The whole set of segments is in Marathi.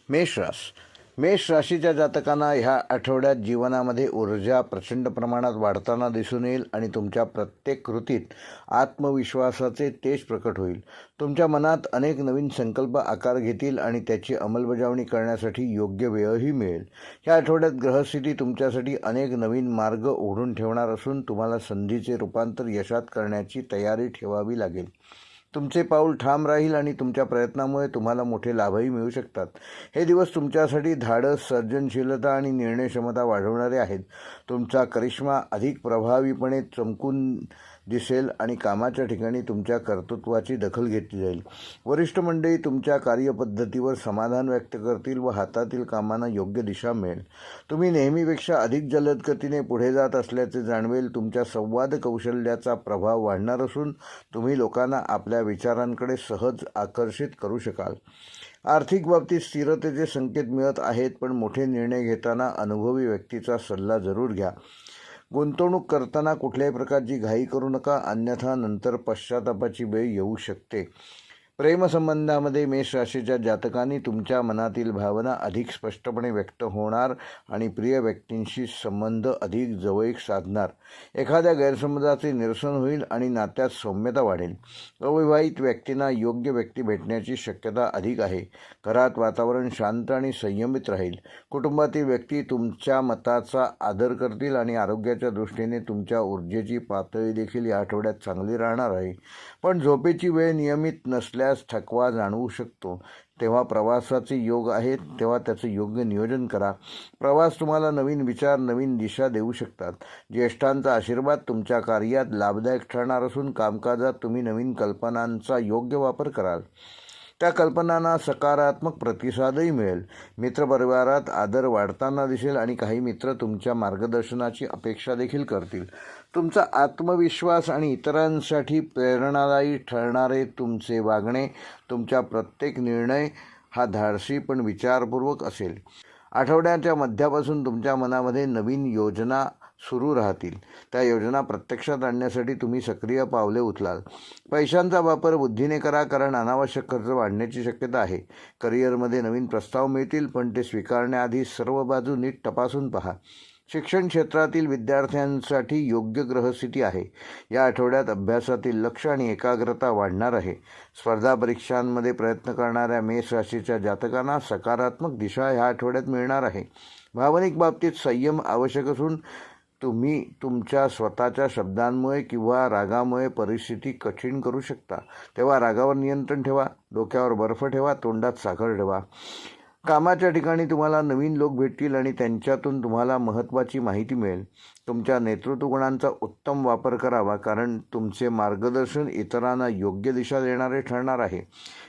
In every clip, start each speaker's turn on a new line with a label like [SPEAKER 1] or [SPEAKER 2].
[SPEAKER 1] मेष राशीच्या जातकांना ह्या आठवड्यात जीवनामध्ये ऊर्जा प्रचंड प्रमाणात वाढताना दिसून येईल आणि तुमच्या प्रत्येक कृतीत आत्मविश्वासाचे तेज प्रकट होईल. तुमच्या मनात अनेक नवीन संकल्प आकार घेतील आणि त्याची अंमलबजावणी करण्यासाठी योग्य वेळही मिळेल. ह्या आठवड्यात ग्रहस्थिती तुमच्यासाठी अनेक नवीन मार्ग उघडून ठेवणार असून तुम्हाला संधीचे रूपांतर यशात करण्याची तयारी ठेवावी लागेल. तुमचे पाऊल ठाम राहील आणि तुमच्या प्रयत्नामुळे तुम्हाला मोठे लाभही मिळू शकतात. हे दिवस तुमच्यासाठी धाडस, सर्जनशीलता आणि निर्णय क्षमता वाढवणारे आहेत. तुमचा करिश्मा अधिक प्रभावीपणे चमकून दिसेल आणि कामाच्या ठिकाणी तुमच्या कर्तृत्वाची दखल घेतली जाईल. वरिष्ठ मंडळी तुमच्या कार्यपद्धतीवर समाधान व्यक्त करतील व हातातील कामांना योग्य दिशा मिळेल. तुम्ही नेहमीपेक्षा अधिक जलद गतीने पुढे जात असल्याचे जाणवेल. तुमच्या संवाद कौशल्याचा प्रभाव वाढणार असून तुम्ही लोकांना आपल्या विचारांकडे सहज आकर्षित करू शकाल. आर्थिक बाबतीत स्थिरतेचे संकेत मिळत आहेत, पण मोठे निर्णय घेताना अनुभवी व्यक्तीचा सल्ला जरूर घ्या. गुंतवणूक करताना कुठल्याही प्रकारची घाई करू नका, अन्यथा नंतर पश्चातापाची वेळ येऊ शकते. प्रेमसंबंधामध्ये मेष राशीच्या जातकांनी तुमच्या मनातील भावना अधिक स्पष्टपणे व्यक्त होणार आणि प्रिय व्यक्तींशी संबंध अधिक जवळीक साधणार. एखाद्या गैरसमजाचे निरसन होईल आणि नात्यात सौम्यता वाढेल. अविवाहित व्यक्तींना योग्य व्यक्ती भेटण्याची शक्यता अधिक आहे. घरात वातावरण शांत आणि संयमित राहील. कुटुंबातील व्यक्ती तुमच्या मताचा आदर करतील आणि आरोग्याच्या दृष्टीने तुमच्या ऊर्जेची पातळी देखील या आठवड्यात चांगली राहणार आहे. पण झोपेची वेळ नियमित नसल्यास थकवा जाणवू शकतो. तेव्हा प्रवासाचे योग आहेत, तेव्हा त्याचं योग्य नियोजन करा. प्रवास तुम्हाला नवीन विचार, नवीन दिशा देऊ शकतात. ज्येष्ठांचा आशीर्वाद तुमच्या कार्यात लाभदायक ठरणार असून कामकाजात तुम्ही नवीन कल्पनांचा योग्य वापर कराल. त्या कल्पनांना सकारात्मक प्रतिसादही मिळेल. मित्रपरिवारात आदर वाढताना दिसेल आणि काही मित्र तुमच्या मार्गदर्शनाची अपेक्षा देखील करतील. तुमचा आत्मविश्वास आणि इतरांसाठी प्रेरणादायी ठरणारे तुमचे वागणे, तुमच्या प्रत्येक निर्णय हा धाडसी पण विचारपूर्वक असेल. आठवड्याच्या मध्यापासून तुमच्या मनामध्ये नवीन योजना सुरू राहतील. त्या योजना प्रत्यक्षात आणण्यासाठी तुम्ही सक्रिय पावले उचलाल. पैशांचा वापर बुद्धीने करा, कारण अनावश्यक खर्च वाढण्याची शक्यता आहे. करिअरमध्ये नवीन प्रस्ताव मिळतील, पण ते स्वीकारण्याआधी सर्व बाजू नीट तपासून पहा. शिक्षण क्षेत्रातील विद्यार्थ्यांसाठी योग्य ग्रहस्थिती आहे. या आठवड्यात अभ्यासातील लक्ष आणि एकाग्रता वाढणार आहे. स्पर्धा परीक्षांमध्ये प्रयत्न करणाऱ्या मेष राशीच्या जातकांना सकारात्मक दिशा ह्या आठवड्यात मिळणार आहे. भावनिक बाबतीत संयम आवश्यक असून तुम्ही तुमच्या स्वतःच्या शब्दांमुळे किंवा रागामुळे परिस्थिती कठीण करू शकता. तेव्हा रागावर नियंत्रण ठेवा. डोक्यावर बर्फ ठेवा, तोंडात साखर ठेवा. कामाच्या ठिकाणी तुम्हाला नवीन लोक भेटतील आणि त्यांच्यातून तुम्हाला महत्त्वाची माहिती मिळेल. तुमच्या नेतृत्व गुणांचा उत्तम वापर करावा, कारण तुमचे मार्गदर्शन इतरांना योग्य दिशा देणारे ठरणार आहे.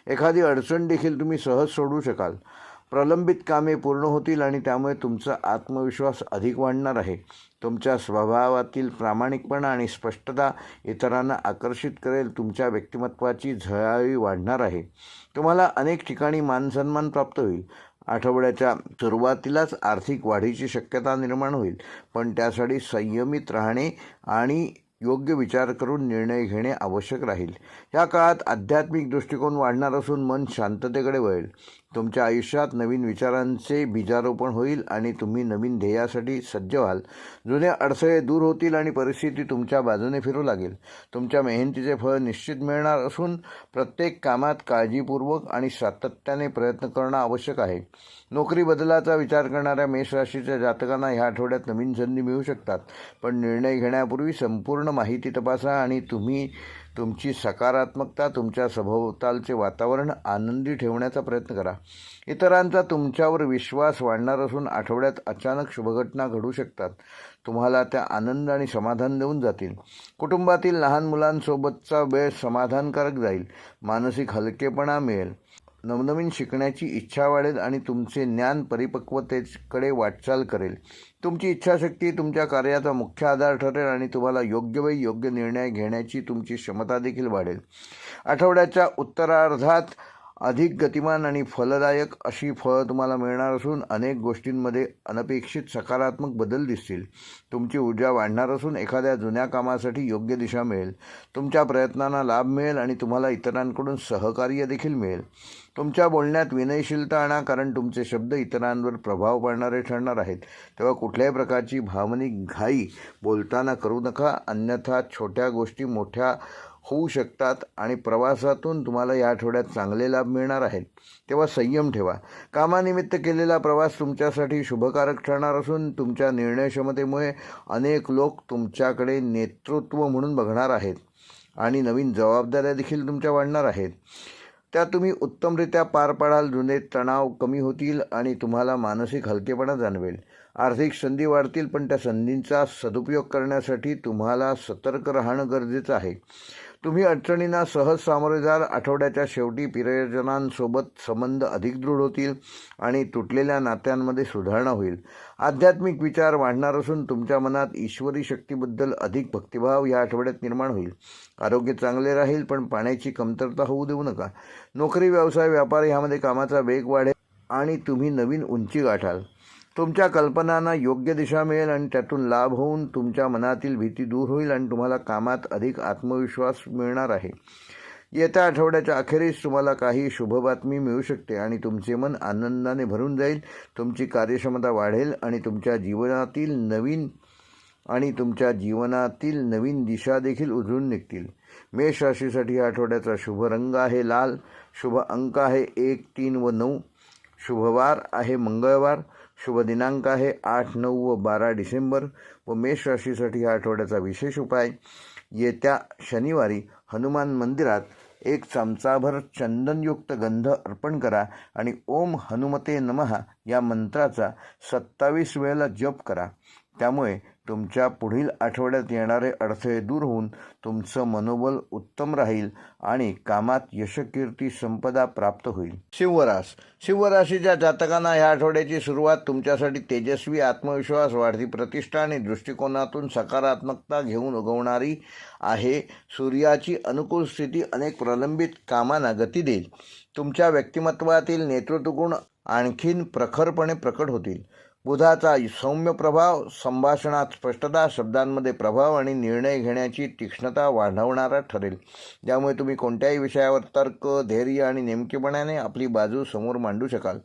[SPEAKER 1] एखादी अडचण देखील तुम्ही सहज सोडवू शकाल. प्रलंबित कामे पूर्ण होतील आणि त्यामुळे तुमचा आत्मविश्वास अधिक वाढणार आहे. तुमच्या स्वभावातील प्रामाणिकपणा आणि स्पष्टता इतरांना आकर्षित करेल. तुमच्या व्यक्तिमत्वाची झळाळी वाढणार आहे. तुम्हाला अनेक ठिकाणी मानसन्मान प्राप्त होईल. आठवड्याच्या सुरुवातीलाच आर्थिक वाढीची शक्यता निर्माण होईल, पण त्यासाठी संयमित राहणे आणि योग्य विचार करून निर्णय घेणे आवश्यक राहील. या काळात आध्यात्मिक दृष्टिकोन वाढणार असून मन शांततेकडे वळेल. तुमच्या आयुष्यात नवीन विचारांचे बीजारोपण होईल आणि तुम्ही नवीन ध्येयासाठी सज्ज व्हाल. जुने अडथळे दूर होतील आणि परिस्थिती तुमच्या बाजूने फिरू लागेल. तुमच्या मेहनतीचे फळ निश्चित मिळणार असून प्रत्येक कामात काळजीपूर्वक आणि सातत्याने प्रयत्न करणं आवश्यक आहे. नोकरी बदलाचा विचार करणाऱ्या मेष राशीच्या जातकांना ह्या आठवड्यात नवीन संधी मिळू शकतात, पण निर्णय घेण्यापूर्वी संपूर्ण माहिती तपासा आणि तुम्ही तुमची सकारात्मकता, तुमच्या सभोवतालचे वातावरण आनंदी ठेवण्याचा प्रयत्न करा. इतरांचा तुमच्यावर विश्वास वाढणार असून आठवड्यात अचानक शुभघटना घडू शकतात. तुम्हाला त्या आनंद आणि समाधान देऊन जातील. कुटुंबातील लहान मुलांसोबतचा वेळ समाधानकारक जाईल. मानसिक हलकेपणा मिळेल. नवनवीन शिकण्याची इच्छा वाढेल आणि तुमचे ज्ञान परिपक्वतेकडे वाटचाल करेल. तुमची इच्छाशक्ती तुमच्या कार्याचा मुख्य आधार ठरेल आणि तुम्हाला योग्य वेळी योग्य निर्णय घेण्याची तुमची क्षमता देखील वाढेल. आठवड्याच्या उत्तरार्धात अधिक गतिमान आणि फलदायक अशी फळं तुम्हाला मिळणार असून अनेक गोष्टींमध्ये अनपेक्षित सकारात्मक बदल दिसतील. तुमची ऊर्जा वाढणार असून एखाद्या जुन्या कामासाठी योग्य दिशा मिळेल. तुमच्या प्रयत्नांना लाभ मिळेल आणि तुम्हाला इतरांकडून सहकार्य देखील मिळेल. तुमच्या बोलण्यात विनयशीलता आणा, कारण तुमचे शब्द इतरांवर प्रभाव पाडणारे ठरणार आहेत. तेव्हा कुठल्याही प्रकारची भावनिक घाई बोलताना करू नका, अन्यथा छोट्या गोष्टी मोठ्या होऊ शकतात आणि प्रवासातून तुम्हाला या आठवड्यात चांगले लाभ मिळणार आहेत. तेव्हा संयम ठेवा. कामानिमित्त केलेला प्रवास तुमच्यासाठी शुभकारक ठरणार असून तुमच्या निर्णयक्षमतेमुळे अनेक लोक तुमच्याकडे नेतृत्व म्हणून बघणार आहेत आणि नवीन जबाबदाऱ्या देखील तुमच्या वाढणार आहेत. त्या तुम्ही उत्तमरित्या पार पाडाल. जुने तणाव कमी होतील आणि तुम्हाला मानसिक हलकेपणा जाणवेल. आर्थिक संधी वाढतील, पण त्या संधींचा सदुपयोग करण्यासाठी तुम्हाला सतर्क राहणं गरजेचं आहे. तुम्ही अडचणींना सहज सामोरे जाल. आठवड्याच्या शेवटी प्रियजनांसोबत संबंध अधिक दृढ होतील आणि तुटलेल्या नात्यांमध्ये सुधारणा होईल. आध्यात्मिक विचार वाढणार असून तुमच्या मनात ईश्वरी शक्तीबद्दल अधिक भक्तिभाव या आठवड्यात निर्माण होईल. आरोग्य चांगले राहील, पण पाण्याची कमतरता होऊ देऊ नका. नोकरी, व्यवसाय, व्यापार यामध्ये कामाचा वेग वाढेल आणि तुम्ही नवीन उंची गाठाल. तुमच्या कल्पनांना योग्य दिशा मिळेल आणि त्यातून लाभ होऊन तुमच्या मनातील भीती दूर होईल आणि तुम्हाला कामात अधिक आत्मविश्वास मिळणार आहे. येत्या आठवड्याच्या अखेरीस तुम्हाला काही शुभ बातमी मिळू शकते आणि तुमचे मन आनंदाने भरून जाईल. तुमची कार्यक्षमता वाढेल आणि तुमच्या जीवनातील नवीन दिशा देखील उजळून निघतील. मेष राशीसाठी या आठवड्याचा शुभ रंग आहे लाल. शुभ अंक आहे 1, 3 व 9. शुभवार आहे मंगळवार. शुभ दिनांक आहे 8, 9 व 12 डिसेंबर. व मेष राशीसाठी या आठवड्याचा विशेष उपाय: येत्या शनिवारी हनुमान मंदिरात 1 चमचाभर चंदनयुक्त गंध अर्पण करा आणि ओम हनुमते नमः या मंत्राचा 27 वेळेला जप करा. त्यामुळे तुमच्या पुढील आठवड्यात येणारे अडथळे दूर होऊन तुमचं मनोबल उत्तम राहील आणि कामात यशकीर्ती संपदा प्राप्त होईल. शिवराशीच्या जातकांना ह्या आठवड्याची सुरुवात तुमच्यासाठी तेजस्वी आत्मविश्वास, वाढती प्रतिष्ठा आणि दृष्टिकोनातून सकारात्मकता घेऊन उगवणारी आहे. सूर्याची अनुकूल स्थिती अनेक प्रलंबित कामांना गती देईल. तुमच्या व्यक्तिमत्वातील नेतृत्व गुण आणखीन प्रखरपणे प्रकट होतील. बुधाचा सौम्य प्रभाव संभाषणात स्पष्टता, शब्दांमध्ये प्रभाव आणि निर्णय घेण्याची तीक्ष्णता वाढवणारा ठरेल. ज्यामुळे तुम्ही कोणत्याही विषयावर तर्क, धैर्य आणि नेमकेपणाने आपली बाजू समोर मांडू शकाल.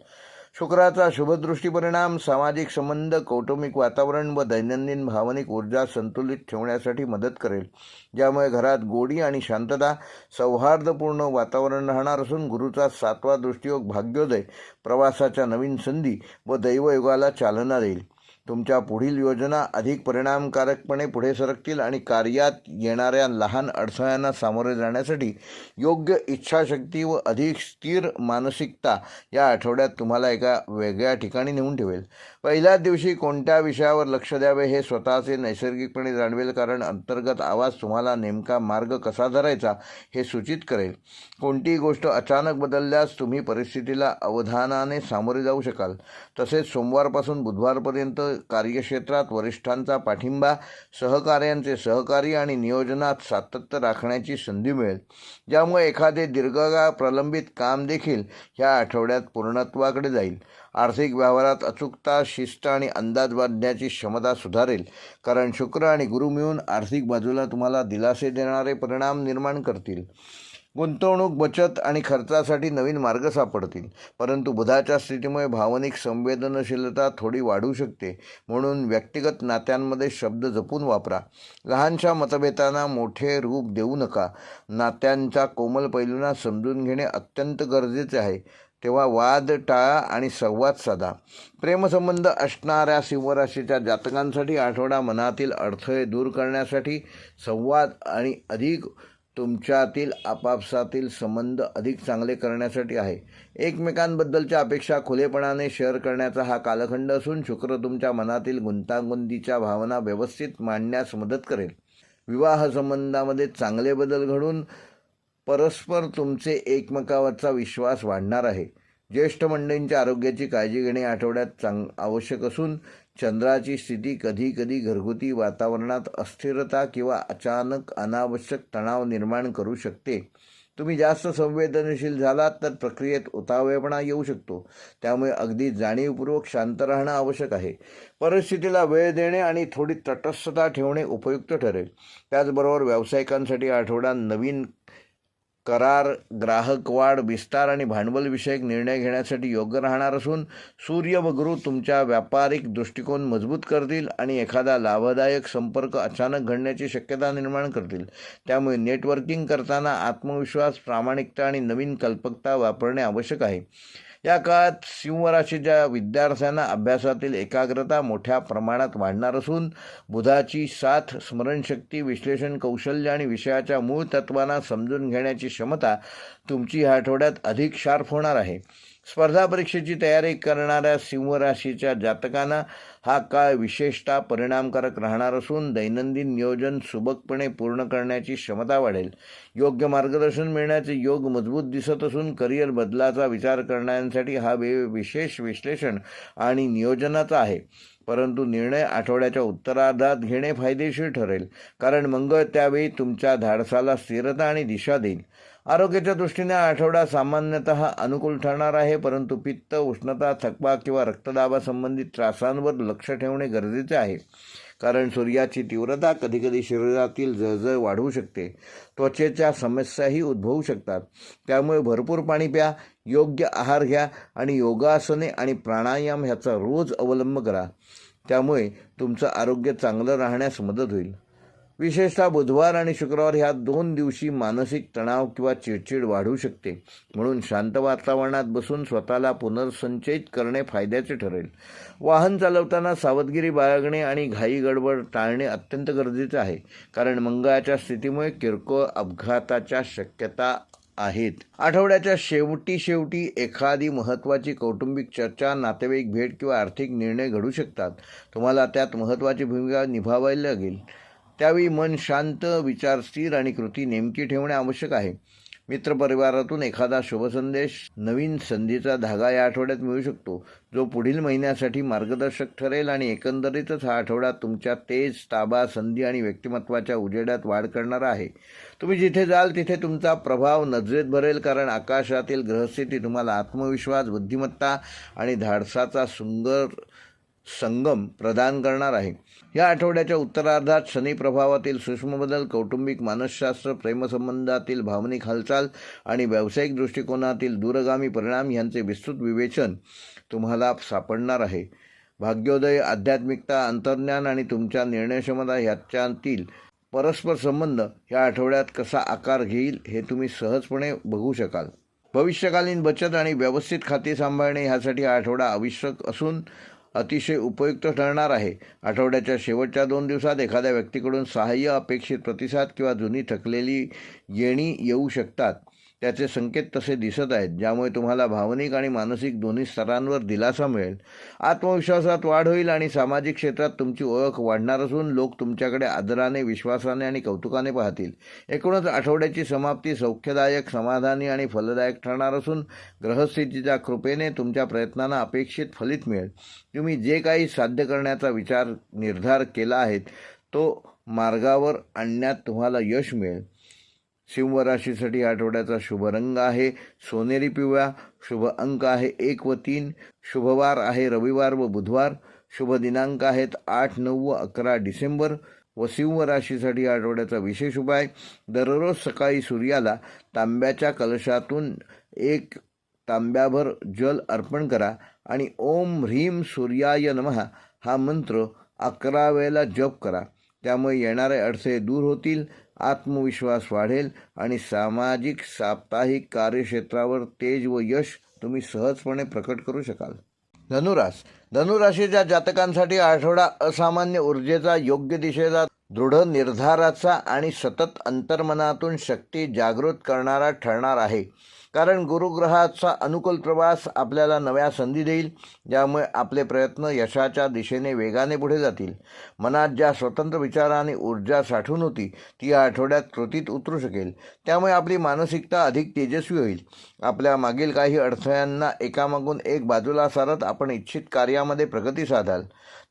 [SPEAKER 1] शुक्राचा शुभदृष्टी परिणाम सामाजिक संबंध, कौटुंबिक वातावरण व दैनंदिन भावनिक ऊर्जा संतुलित ठेवण्यासाठी मदत करेल. ज्यामुळे घरात गोडी आणि शांतता, सौहार्दपूर्ण वातावरण राहणार असून गुरुचा 7वा दृष्टियोग भाग्योदय, प्रवासाच्या नवीन संधी व दैवयोगाला चालना देईल. तुमच्या पुढील योजना अधिक परिणामकारकपणे पुढे सरकतील आणि कार्यात येणाऱ्या लहान अडथळ्यांना सामोरे जाण्यासाठी योग्य इच्छाशक्ती व अधिक स्थिर मानसिकता या आठवड्यात तुम्हाला एका वेगळ्या ठिकाणी नेऊन ठेवेल. पहिल्याच दिवशी कोणत्या विषयावर लक्ष द्यावे हे स्वतःचे नैसर्गिकपणे जाणवेल, कारण अंतर्गत आवाज तुम्हाला नेमका मार्ग कसा धरायचा हे सूचित करेल. कोणतीही गोष्ट अचानक बदलल्यास तुम्ही परिस्थितीला अवधानाने सामोरे जाऊ शकाल. तसेच सोमवारपासून बुधवारपर्यंत कार्यक्षेत्रात वरिष्ठांचा पाठिंबा, सहकार्यांचे सहकार्य आणि नियोजनात सातत्य राखण्याची संधी मिळेल. ज्यामुळे एखादे दीर्घकाळ प्रलंबित काम देखील ह्या आठवड्यात पूर्णत्वाकडे जाईल. आर्थिक व्यवहारात अचूकता, शिस्त आणि अंदाज बांधण्याची क्षमता सुधारेल, कारण शुक्र आणि गुरु मिळून आर्थिक बाजूला तुम्हाला दिलासे देणारे परिणाम निर्माण करतील. गुंतवणूक, बचत आणि खर्चासाठी नवीन मार्ग सापडतील. परंतु बुधाच्या स्थितीमुळे भावनिक संवेदनशीलता थोडी वाढू शकते. म्हणून व्यक्तिगत नात्यांमध्ये शब्द जपून वापरा. लहानशा मतभेदांना मोठे रूप देऊ नका. नात्यांच्या कोमल पैलूंना समजून घेणे अत्यंत गरजेचे आहे. तेव्हा वाद टाळा आणि संवाद साधा. प्रेमसंबंध असणाऱ्या सिंहराशीच्या जातकांसाठी आठवडा मनातील अडथळे दूर करण्यासाठी, संवाद आणि अधिक तुमच्यातील आपापसातील संबंध अधिक चांगले करण्यासाठी आहे. एकमेकांबद्दलच्या अपेक्षा खुलेपणाने शेअर करण्याचा हा कालखंड असून शुक्र तुमच्या मनातील गुंतागुंतीच्या भावना व्यवस्थित मांडण्यास मदत करेल. विवाह संबंधामध्ये चांगले बदल घडून परस्पर तुमचे एकमेकावरचा विश्वास वाढणार आहे. ज्येष्ठ मंडळींच्या आरोग्याची काळजी घेणे आठवड्यात आवश्यक असून चंद्राची स्थिती कधीकधी घरगुती वातावरणात अस्थिरता किंवा अचानक अनावश्यक तणाव निर्माण करू शकते. तुम्ही जास्त संवेदनशील झालात तर प्रक्रियेत उतावळेपणा येऊ शकतो. त्यामुळे अगदी जाणीवपूर्वक शांत राहणं आवश्यक आहे. परिस्थितीला वेळ देणे आणि थोडी तटस्थता ठेवणे उपयुक्त ठरेल. त्याचबरोबर व्यावसायिकांसाठी आठवडा नवीन करार, ग्राहक वाढ, विस्तार आणि भांडवलविषयक निर्णय घेण्यासाठी योग्य राहणार असून सूर्य व गुरु तुमच्या व्यापारिक दृष्टिकोन मजबूत करतील आणि एखादा लाभदायक संपर्क अचानक घडण्याची शक्यता निर्माण करतील. त्यामुळे नेटवर्किंग करताना आत्मविश्वास, प्रामाणिकता आणि नवीन कल्पकता वापरणे आवश्यक आहे. या काळात सिंह राशीच्या विद्यार्थ्यांना अभ्यासातील एकाग्रता मोठ्या प्रमाणात वाढणार असून बुधाची साथ, स्मरणशक्ती, विश्लेषण कौशल्य आणि विषयाच्या मूळ तत्वांना समजून घेण्याची क्षमता तुमची ह्या आठवड्यात अधिक शार्प होणार आहे. स्पर्धा परीक्षेची तयारी करणाऱ्या सिंह राशीच्या जातकांना हा काळ विशेषतः परिणामकारक राहणार असून दैनंदिन नियोजन सुबकपणे पूर्ण करण्याची क्षमता वाढेल. योग्य मार्गदर्शन मिळण्याचे योग मजबूत दिसत असून करिअर बदलाचा विचार करण्यासाठी हा वेळ विशेष विश्लेषण आणि नियोजनाचा आहे. परंतु निर्णय आठवड्याच्या उत्तरार्धात घेणे फायदेशीर ठरेल, कारण मंगळ त्यावेळी तुमच्या धाडसाला स्थिरता आणि दिशा देईल. आरोग्याच्या दृष्टीने आठवडा सामान्यतः अनुकूल ठरणार आहे, परंतु पित्त, उष्णता, थकवा किंवा रक्तदाबासंबंधित त्रासांवर लक्ष ठेवणे गरजेचे आहे, कारण सूर्याची तीव्रता कधीकधी शरीरातील जळजळ वाढवू शकते. त्वचेच्या समस्याही उद्भवू शकतात. त्यामुळे भरपूर पाणी प्या, योग्य आहार घ्या आणि योगासने आणि प्राणायाम ह्याचा रोज अवलंब करा. त्यामुळे तुमचं आरोग्य चांगलं राहण्यास मदत होईल. विशेषतः बुधवार आणि शुक्रवार ह्या 2 दिवशी मानसिक तणाव किंवा चिडचिड वाढू शकते. म्हणून शांत वातावरणात बसून स्वतःला पुनर्संचयित करणे फायद्याचे ठरेल. वाहन चालवताना सावधगिरी बाळगणे आणि घाई गडबड टाळणे अत्यंत गरजेचे आहे, कारण मंगळाच्या स्थितीमुळे किरकोळ अपघाताच्या शक्यता आहेत. आठवड्याच्या शेवटी एखादी महत्त्वाची कौटुंबिक चर्चा, नातेवाईक भेट किंवा आर्थिक निर्णय घडू शकतात. तुम्हाला त्यात महत्त्वाची भूमिका निभावावी लागेल. त्यावेळी मन शांत, विचार स्थिर आणि कृती नेमकी ठेवणे आवश्यक आहे. मित्रपरिवारातून एखादा शुभसंदेश, नवीन संधीचा धागा या आठवड्यात मिळू शकतो, जो पुढील महिन्यासाठी मार्गदर्शक ठरेल. आणि एकंदरीतच हा आठवडा तुमच्या तेज, ताबा, संधी आणि व्यक्तिमत्वाच्या उजेडात वाढ करणारा आहे. तुम्ही जिथे जाल तिथे तुमचा प्रभाव नजरेत भरेल, कारण आकाशातील ग्रहस्थिती तुम्हाला आत्मविश्वास, बुद्धिमत्ता आणि धाडसाचा सुंदर संगम प्रदान करणार आहे. या आठवड्याच्या उत्तरार्धात शनी प्रभावातील सूक्ष्म बदल, कौटुंबिक मानसशास्त्र, प्रेमसंबंधातील भावनिक हालचाल आणि व्यावसायिक दृष्टिकोनातील दूरगामी परिणाम यांचे विस्तृत विवेचन तुम्हाला सापडणार आहे. भाग्योदय, आध्यात्मिकता, अंतर्ज्ञान आणि तुमच्या निर्णयक्षमता ह्याच्यातील परस्पर संबंध या आठवड्यात कसा आकार घेईल हे तुम्ही सहजपणे बघू शकाल. भविष्यकालीन बचत आणि व्यवस्थित खाती सांभाळणे ह्यासाठी हा आठवडा आवश्यक असून अतिशय उपयुक्त ठरणार आहे. आठवड्याच्या शेवटच्या 2 दिवसात एखाद्या व्यक्तीकडून सहाय्य, अपेक्षित प्रतिसाद किंवा जुनी थकलेली येणी येऊ शकतात. त्याचे संकेत तसे दिसत आहेत, ज्यामुळे तुम्हाला भावनिक आणि मानसिक दोन्ही स्तरांवर दिलासा मिळेल. आत्मविश्वासात वाढ होईल आणि सामाजिक क्षेत्रात तुमची ओळख वाढणार असून लोक तुमच्याकडे आदराने, विश्वासाने आणि कौतुकाने पाहतील. एकूणच आठवड्याची समाप्ती सौख्यदायक, समाधानी आणि फलदायक ठरणार असून ग्रहस्थितीच्या कृपेने तुमच्या प्रयत्नांना अपेक्षित फलित मिळेल. तुम्ही जे काही साध्य करण्याचा निर्धार केला आहे तो मार्गावर आणण्यात तुम्हाला यश मिळेल. सिंह राशीसाठी आठवड्याचा शुभ रंग आहे सोनेरी पिवळा, शुभ अंक आहे 1 व 3, शुभवार आहे रविवार व बुधवार, शुभ दिनांक आहेत 8, 9 व 11 डिसेंबर. व सिंह राशीसाठी आठवड्याचा विशेष उपाय: दररोज सकाळी सूर्याला तांब्याच्या कलशातून 1 तांब्याभर जल अर्पण करा आणि ओम ह्रीम सूर्याय नमः हा मंत्र 11 वेळेला जप करा. त्यामुळे येणारे अडथळे दूर होतील, आत्मविश्वास वाढेल आणि सामाजिक, साप्ताहिक कार्यक्षेत्रावर तेज व यश तुम्ही सहजपणे प्रकट करू शकाल. धनुराशीच्या जातकांसाठी आठवडा असामान्य ऊर्जेचा, योग्य दिशेचा, दृढ निर्धाराचा आणि सतत अंतर्मनातून शक्ती जागृत करणारा ठरणार आहे. कारण गुरुग्रहाचा अनुकूल प्रवास आपल्याला नव्या संधी देईल, ज्यामुळे आपले प्रयत्न यशाच्या दिशेने वेगाने पुढे जातील. मनात ज्या स्वतंत्र विचार आणि ऊर्जा साठून होती ती या आठवड्यात कृतीत उतरू शकेल. त्यामुळे आपली मानसिकता अधिक तेजस्वी होईल. आपल्या मागील काही अडथळ्यांना एकामागून एक बाजूला सारत आपण इच्छित कार्यामध्ये प्रगती साधाल.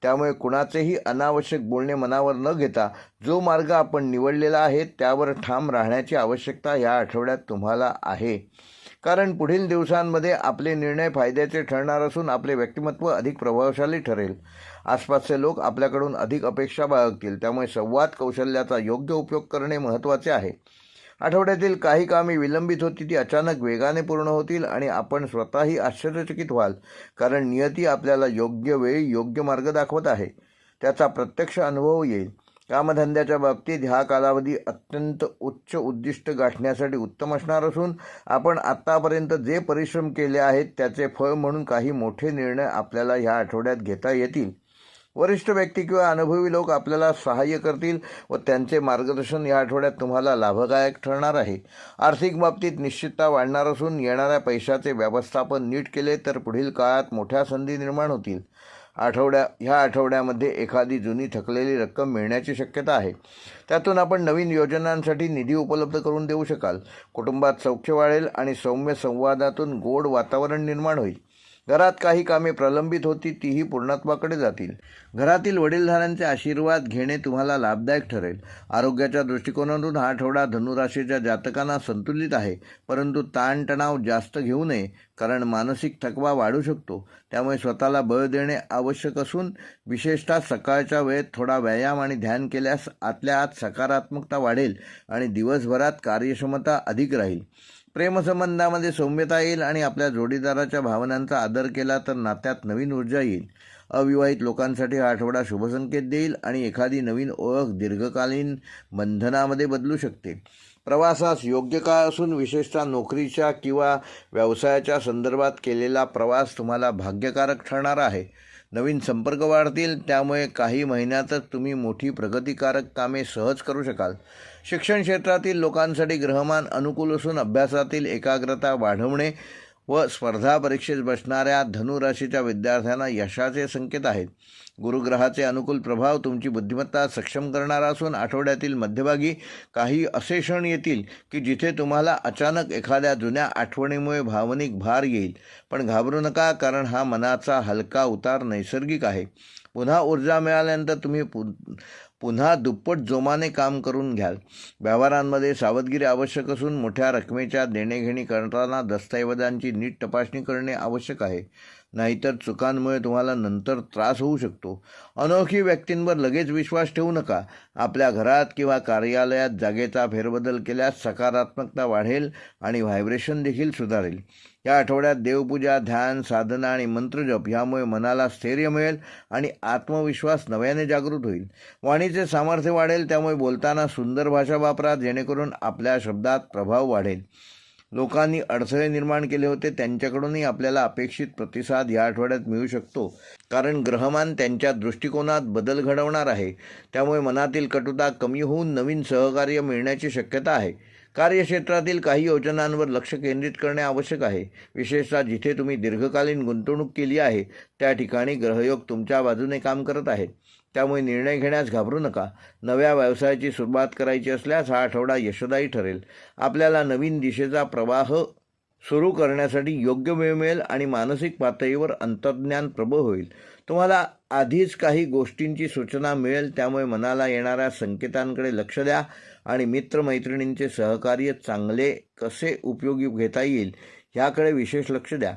[SPEAKER 1] त्यामुळे कुणाचेही अनावश्यक बोलणे मनावर न घेता जो मार्ग आपण निवडलेला आहे त्यावर ठाम राहण्याची आवश्यकता या आठवड्यात तुम्हाला आहे. कारण पुढील दिवसांमध्ये आपले निर्णय फायद्याचे ठरणार असून आपले व्यक्तिमत्व अधिक प्रभावशाली ठरेल. आसपासचे लोक आपल्याकडून अधिक अपेक्षा बाळगतील. त्यामुळे संवाद कौशल्याचा योग्य उपयोग करणे महत्त्वाचे आहे. आठवड्यातील काही कामे विलंबित होती ती अचानक वेगाने पूर्ण होतील आणि आपण स्वतःही आश्चर्यचकित व्हाल. कारण नियती आपल्याला योग्य वेळी योग्य मार्ग दाखवत आहे. त्याचा प्रत्यक्ष अनुभव येईल. कामधंद्याच्या बाबतीत हा कालावधी अत्यंत उच्च उद्दिष्ट गाठण्यासाठी उत्तम असणार असून आपण आत्तापर्यंत जे परिश्रम केले आहेत त्याचे फळ म्हणून काही मोठे निर्णय आपल्याला ह्या आठवड्यात घेता येतील. वरिष्ठ व्यक्ती किंवा अनुभवी लोक आपल्याला सहाय्य करतील व त्यांचे मार्गदर्शन या आठवड्यात तुम्हाला लाभदायक ठरणार आहे. आर्थिक बाबतीत निश्चितता वाढणार असून येणाऱ्या पैशाचे व्यवस्थापन नीट केले तर पुढील काळात मोठ्या संधी निर्माण होतील. ह्या आठवड्यामध्ये एखादी जुनी थकलेली रक्कम मिळण्याची शक्यता आहे. त्यातून आपण नवीन योजनांसाठी निधी उपलब्ध करून देऊ शकाल. कुटुंबात सौख्य वाढेल आणि सौम्य संवादातून गोड वातावरण निर्माण होईल. घरात काही कामे प्रलंबित होती तीही पूर्णत्वाकडे जातील. घरातील वडीलधाऱ्यांचे आशीर्वाद घेणे तुम्हाला लाभदायक ठरेल. आरोग्याच्या दृष्टिकोनातून हा आठवडा धनुराशीच्या जातकांना संतुलित आहे, परंतु ताणतणाव जास्त घेऊ नये कारण मानसिक थकवा वाढू शकतो. त्यामुळे स्वतःला बळ देणे आवश्यक असून विशेषतः सकाळच्या वेळेत थोडा व्यायाम आणि ध्यान केल्यास आतल्या आत सकारात्मकता वाढेल आणि दिवसभरात कार्यक्षमता अधिक राहील. प्रेमसंबंधामध्ये सौम्यता येईल आणि आपल्या जोडीदाराच्या भावनांचा आदर केला तर नात्यात नवीन ऊर्जा येईल. अविवाहित लोकांसाठी हा आठवडा शुभसंकेत देईल आणि एखादी नवीन ओळख दीर्घकालीन बंधनामध्ये बदलू शकते. प्रवासास योग्य काळ असून विशेषतः नोकरीच्या किंवा व्यवसायाच्या संदर्भात केलेला प्रवास तुम्हाला भाग्यकारक ठरणार आहे. नवीन संपर्क वाढतील, त्यामुळे काही महिन्यातच तुम्ही मोठी प्रगतिकारक कामे सहज करू शकाल. शिक्षण क्षेत्रातील लोकांसाठी ग्रहमान अनुकूल असून अभ्यासातील एकाग्रता वाढवणे व स्पर्धा परीक्षेत बसणाऱ्या धनुराशीच्या विद्यार्थ्यांना यशाचे संकेत आहेत. गुरुग्रहाचे अनुकूल प्रभाव तुमची बुद्धिमत्ता सक्षम करणारा असून आठवड्यातील मध्यभागी काही असे क्षण येतील की जिथे तुम्हाला अचानक एखाद्या जुन्या आठवणीमुळे भावनिक भार येईल. पण घाबरू नका, कारण हा मनाचा हलका उतार नैसर्गिक आहे. पुन्हा ऊर्जा मिळाल्यानंतर तुम्ही पुन्हा दुप्पट जोमाने काम करून घ्याल. व्यवहारांमध्ये सावधगिरी आवश्यक असून मोठ्या रकमेच्या देणेघेणी करताना दस्तऐवजांची नीट तपासणी करणे आवश्यक आहे. नाहीतर चुकांमुळे तुम्हाला नंतर त्रास होऊ शकतो. अनोळखी व्यक्तींवर लगेच विश्वास ठेवू नका. आपल्या घरात किंवा कार्यालयात जागेचा फेरबदल केल्यास सकारात्मकता वाढेल आणि व्हायब्रेशन देखील सुधारेल. या आठवड्यात देवपूजा, ध्यान, साधना आणि मंत्रजप यामुळे मनाला स्थैर्य मिळेल आणि आत्मविश्वास नव्याने जागृत होईल. वाणीचे सामर्थ्य वाढेल, त्यामुळे बोलताना सुंदर भाषा वापरा जेणेकरून आपल्या शब्दात प्रभाव वाढेल. लोकांनी अडथळे निर्माण केले होते त्यांच्याकडूनही आपल्याला अपेक्षित प्रतिसाद या आठवड्यात मिळू शकतो, कारण ग्रहमान त्यांच्या दृष्टिकोनात बदल घडवणार आहे. त्यामुळे मनातील कटुता कमी होऊन नवीन सहकार्य मिळण्याची शक्यता आहे. कार्यक्षेत्रातील काही योजनांवर लक्ष केंद्रित करणे आवश्यक आहे. विशेषतः जिथे तुम्ही दीर्घकालीन गुंतवणूक केली आहे त्या ठिकाणी ग्रहयोग तुमच्या बाजूने काम करत आहेत. त्यामुळे निर्णय घेण्यास घाबरू नका. नव्या व्यवसायाची सुरुवात करायची असल्यास हा आठवडा यशदायी ठरेल. आपल्याला नवीन दिशेचा प्रवाह सुरू करण्यासाठी योग्य वेळ मिळेल आणि मानसिक पातळीवर अंतर्ज्ञान प्रबळ होईल. तुम्हाला आधीच काही गोष्टींची सूचना मिळेल, त्यामुळे मनाला येणाऱ्या संकेतांकडे लक्ष द्या आणि मित्रमैत्रिणींचे सहकार्य चांगले कसे उपयोगी घेता येईल ह्याकडे विशेष लक्ष द्या.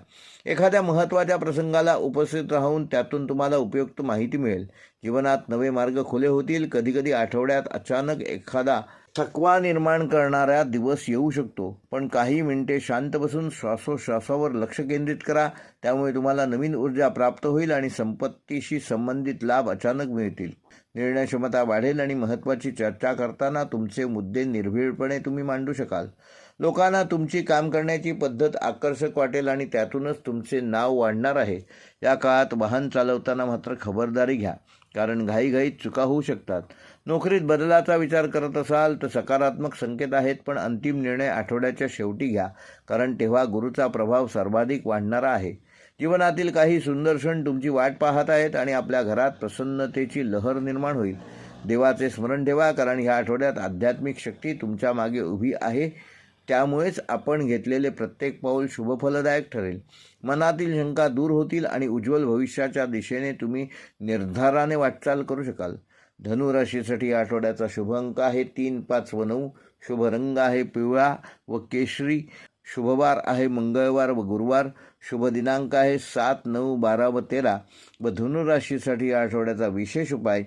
[SPEAKER 1] एखाद्या महत्त्वाच्या प्रसंगाला उपस्थित राहून त्यातून तुम्हाला उपयुक्त माहिती मिळेल. जीवनात नवे मार्ग खुले होतील. कधीकधी आठवड्यात अचानक एखादा थकवा निर्माण करणारा दिवस येऊ शकतो, पण काही मिनिटे शांत बसून श्वासोश्वासावर लक्ष केंद्रित करा. त्यामुळे तुम्हाला नवीन ऊर्जा प्राप्त होईल आणि संपत्तीशी संबंधित लाभ अचानक मिळतील. निर्णय क्षमता वाढेल आणि महत्त्वाची चर्चा करताना तुमचे मुद्दे निर्भीडपणे तुम्ही मांडू शकाल. लोकांना तुमची काम करण्याची पद्धत आकर्षक वाटेल आणि त्यातूनच तुमचे नाव वाढणार आहे. या काळात वाहन चालवताना मात्र खबरदारी घ्या. कारण घाईघाईत चुका होऊ शकतात. नोकरीत बदलाचा विचार करत असाल तर सकारात्मक संकेत आहेत, पण अंतिम निर्णय आठवड्याच्या शेवटी घ्या, कारण तेव्हा गुरूचा प्रभाव सर्वाधिक वाढणारा आहे. जीवनातील काही सुंदर क्षण तुमची वाट पाहत आहेत आणि आपल्या घरात प्रसन्नतेची लहर निर्माण होईल. देवाचे स्मरण ठेवा, कारण ह्या आठवड्यात आध्यात्मिक शक्ती तुमच्या मागे उभी आहे. त्यामुळेच आपण घेतलेले प्रत्येक पाऊल शुभफलदायक ठरेल. मनातील शंका दूर होतील आणि उज्ज्वल भविष्याच्या दिशेने तुम्ही निर्धाराने वाटचाल करू शकाल. धनुराशीसाठी आठवड्याचा शुभ अंक आहे 3, 5 व 9. शुभ रंग आहे पिवळा व केशरी. शुभवार आहे मंगळवार व गुरुवार. शुभ दिनांक आहे 7, 9, 12 व 13. व धनुराशीसाठी आठवड्याचा विशेष उपाय,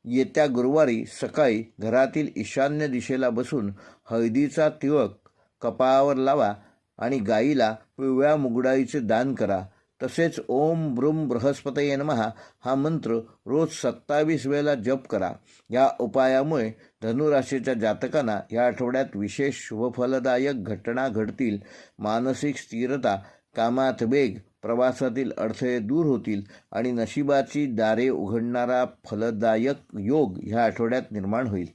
[SPEAKER 1] येत्या गुरुवारी सकाळी घरातील ईशान्य दिशेला बसून हळदीचा तिळक कपाळावर लावा आणि गाईला पिवळ्या मुगडाईचे दान करा. तसेच ओम ब्रूम बृहस्पतये नमः हा मंत्र रोज 27 वेळेला जप करा. या उपायामुळे धनुराशीच्या जातकांना या आठवड्यात विशेष शुभफलदायक घटना घडतील. मानसिक स्थिरता, कामात वेग, प्रवासातील अडथळे दूर होतील आणि नशिबाची दारे उघडणारा फलदायक योग ह्या आठवड्यात निर्माण होईल.